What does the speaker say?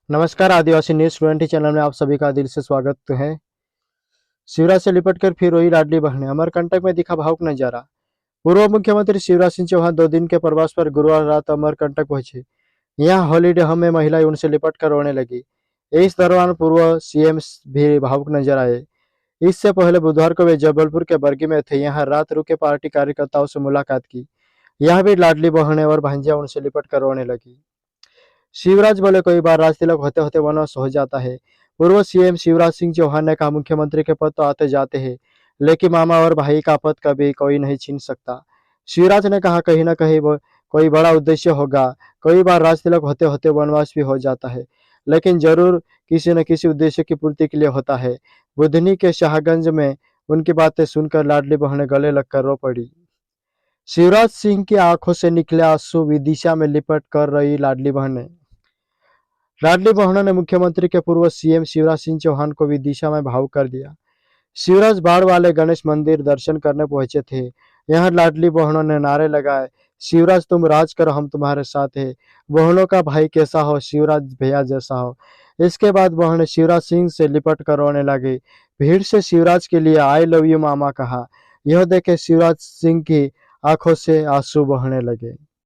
नमस्कार, आदिवासी news 20 channel में आप सभी का दिल से स्वागत है। शिवराज से लिपटकर फिर वही लाडली बहनें, अमरकंटक में दिखा भावुक नजारा। पूर्व मुख्यमंत्री शिवराज सिंह चौहान 2 दिन के प्रवास पर गुरुवार रात अमरकंटक पहुंचे। यहाँ हॉलीडे होम में महिलाएं उनसे लिपट कर रोने लगी। इस दौरान पूर्व सीएम भी भावुक नजर आए। इससे पहले बुधवार को वे जबलपुर के बरगी में थे। यहाँ रात रुके पार्टी कार्यकर्ताओं से मुलाकात की। यह भी लाडली बहनें और भांजिया उनसे लिपट कर रोने लगी। शिवराज बोले, कई बार राजतिलक होते होते वनवास हो जाता है। पूर्व सीएम शिवराज सिंह चौहान ने कहा, मुख्यमंत्री के पद तो आते जाते हैं, लेकिन मामा और भाई का पद कभी कोई नहीं छीन सकता। शिवराज ने कहा, कहीं ना कहीं वो कोई बड़ा उद्देश्य होगा। कई बार राजतिलक होते होते वनवास भी हो जाता है, लेकिन जरूर किसी न किसी उद्देश्य की पूर्ति के लिए होता है। बुधनी के शाहगंज में उनकी बातें सुनकर लाडली बहनें गले लगकर रो पड़ी। शिवराज सिंह की आंखों से निकले आंसू, विदिशा में लिपट कर रही लाडली बहनें। लाडली बहनों ने मुख्यमंत्री के पूर्व सीएम शिवराज सिंह चौहान को विदिशा में भावुक कर दिया। शिवराज बाढ़ वाले गणेश मंदिर दर्शन करने पहुंचे थे। यहाँ लाडली बहनों ने नारे लगाए, शिवराज तुम राज करो, हम तुम्हारे साथ है। बहनों का भाई कैसा हो, शिवराज भैया जैसा हो। इसके बाद बहनें शिवराज सिंह से लिपट कर रोने लगी। भीड़ से शिवराज के लिए आई लव यू मामा कहा। यह देखे शिवराज सिंह की आंखों से आंसू बहने लगे।